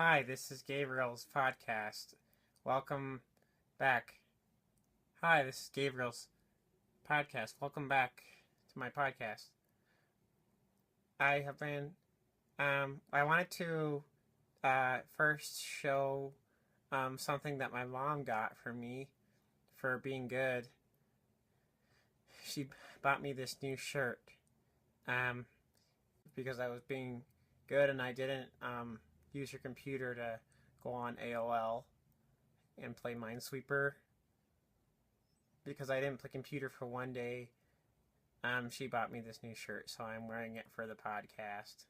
Hi, this is Gabriel's podcast. Welcome back. Hi, this is Gabriel's podcast. Welcome back to my podcast. I have been, I wanted to first show something that my mom got for me for being good. She bought me this new shirt because I was being good and I didn't use her computer to go on AOL and play Minesweeper because I didn't play computer for one day. She bought me this new shirt, so I'm wearing it for the podcast.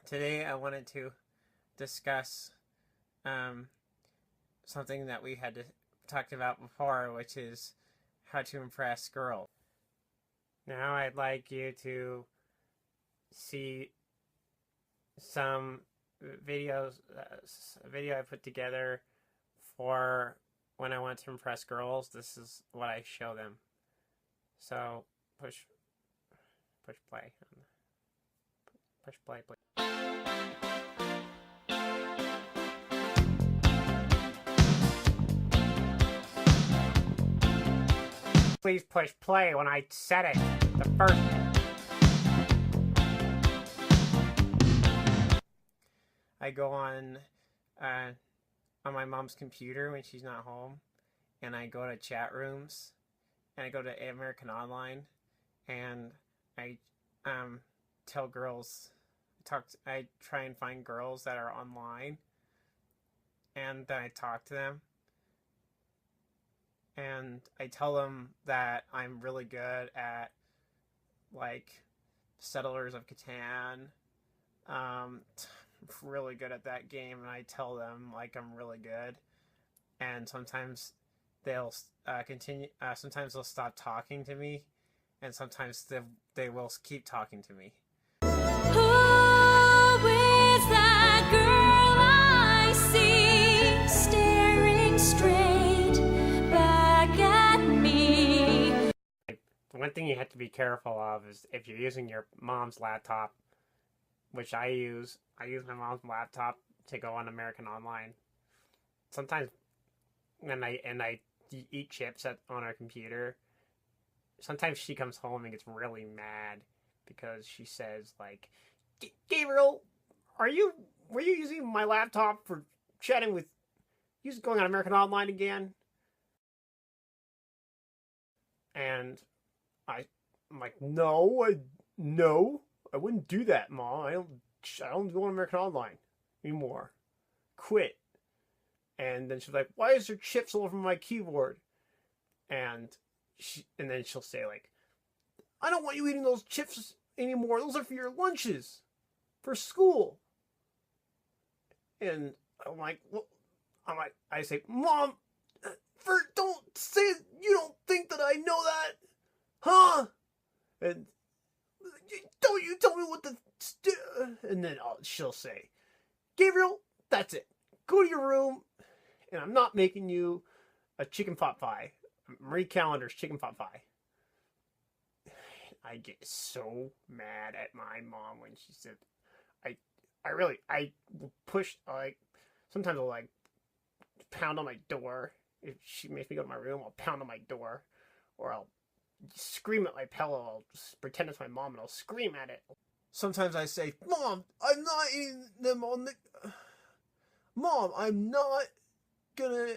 Today I wanted to discuss something that we had talked about before, which is how to impress girls. Now I'd like you to see some videos, a video I put together for when I want to impress girls. This is what I show them. So push play. Push play, please. Please push play when I said it. The first. I go on my mom's computer when she's not home, and I go to chat rooms, and I go to American Online, and I tell girls, I try and find girls that are online, and then I talk to them, and I tell them that I'm really good at, like, Settlers of Catan, really good at that game, and I tell them like I'm really good, and sometimes they'll continue, sometimes they'll stop talking to me, and sometimes they will keep talking to me. Who is that girl I see staring straight back at me? One thing you have to be careful of is if you're using your mom's laptop, which I use my mom's laptop to go on American Online. Sometimes when I eat chips on her computer, sometimes she comes home and gets really mad because she says, like, Gabriel, were you using my laptop for chatting with going on American Online again? And I'm like, no, I wouldn't do that, Mom. I don't go on American Online anymore. Quit. And then she's like, why is there chips all over my keyboard? And then she'll say, like, I don't want you eating those chips anymore. Those are for your lunches for school. And I'm like, well, I say, Mom, don't say you don't think that I know that, huh? And don't you tell me what to do. And then she'll say, Gabriel, that's it. Go to your room, and I'm not making you a chicken pot pie. Marie Callender's chicken pot pie. I get so mad at my mom when she said, I will push, like, sometimes I'll, like, pound on my door. If she makes me go to my room, I'll pound on my door, or I'll scream at my pillow. I'll just pretend it's my mom and I'll scream at it. Sometimes I say, Mom, I'm not eating them on the... Mom, I'm not gonna...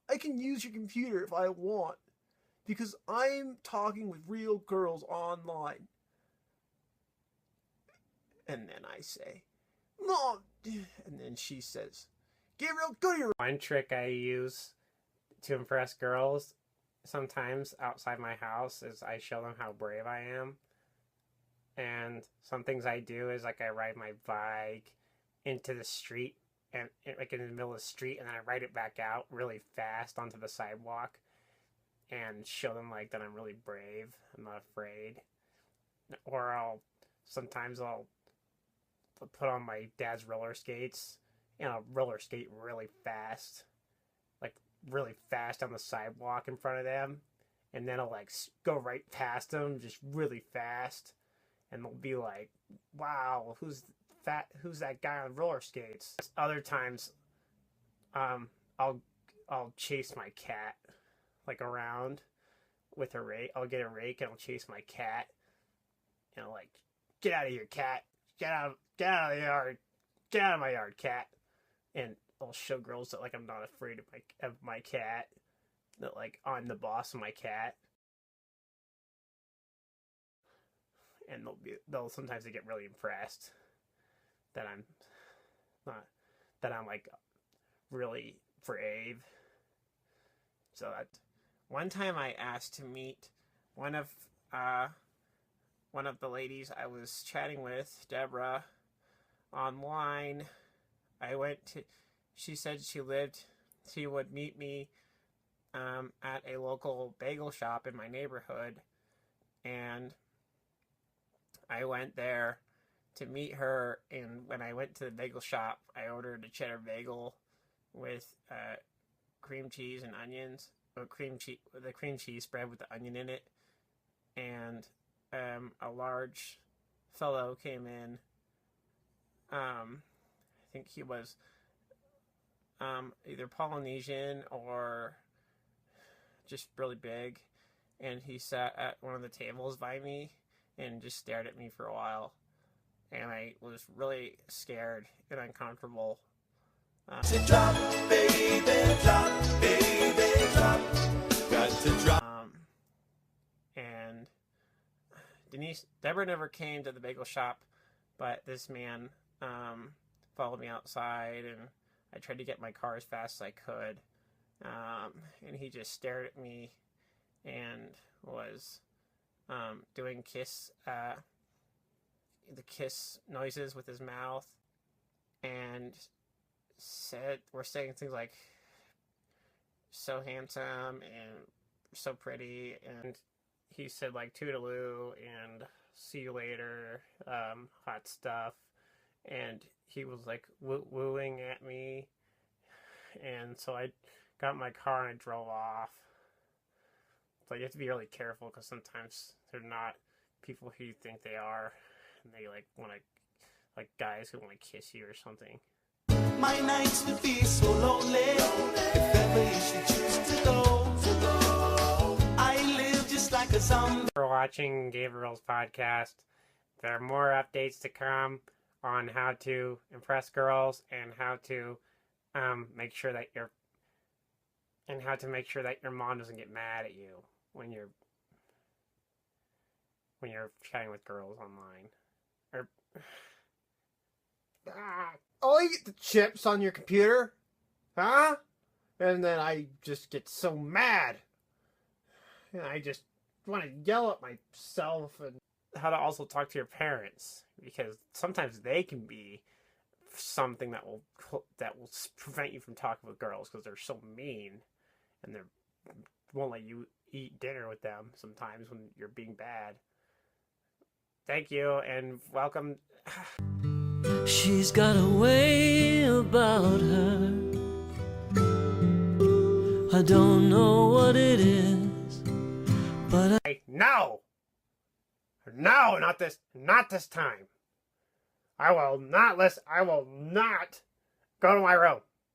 I can use your computer if I want, because I'm talking with real girls online. And then I say, Mom, and then she says, Gabriel, go to your... One trick I use to impress girls sometimes outside my house is I show them how brave I am. And some things I do is, like, I ride my bike into the street, and like in the middle of the street, and then I ride it back out really fast onto the sidewalk and show them, like, that I'm really brave. I'm not afraid. Or sometimes I'll put on my dad's roller skates and I'll roller skate really fast, like really fast on the sidewalk in front of them, and then I'll, like, go right past them just really fast, and they'll be like, "Wow, who's that guy on roller skates?" Other times, I'll chase my cat like around with a rake. I'll get a rake and I'll chase my cat, and I'll like, "Get out of here, cat! Get out of the yard! Get out of my yard, cat!" And I'll show girls that like I'm not afraid of my cat, that like I'm the boss of my cat. And they'll sometimes they get really impressed that I'm like really brave. So that one time I asked to meet one of the ladies I was chatting with, Deborah, online. She said she would meet me at a local bagel shop in my neighborhood, and I went there to meet her. And when I went to the bagel shop, I ordered a cheddar bagel with cream cheese and onions, or the cream cheese spread with the onion in it. And a large fellow came in. I think he was either Polynesian or just really big, and he sat at one of the tables by me and just stared at me for a while, and I was really scared and uncomfortable. Drop, baby, drop, baby, drop. Got to drop. And Deborah never came to the bagel shop, but this man followed me outside, and I tried to get my car as fast as I could, and he just stared at me and was doing the kiss noises with his mouth, and we're saying things like "so handsome" and "so pretty," and he said like "toodaloo" and "see you later," hot stuff, and he was like wooing at me, and so I got in my car and I drove off. But you have to be really careful, because sometimes they're not people who you think they are, and they like want to, like guys who want to kiss you or something. My nights would be so lonely if ever you should choose to go. I live just like a zombie. For watching Gabriel's podcast. There are more updates to come on how to impress girls and how to make sure that your mom doesn't get mad at you when you're chatting with girls online. Or I'll eat the chips on your computer, huh? And then I just get so mad, and I just want to yell at myself. And how to also talk to your parents, because sometimes they can be something that will prevent you from talking with girls, because they're so mean, and they won't let you eat dinner with them sometimes when you're being bad. Thank you, and welcome. She's got a way about her. I don't know what it is, but No, not this time. I will not go to my room.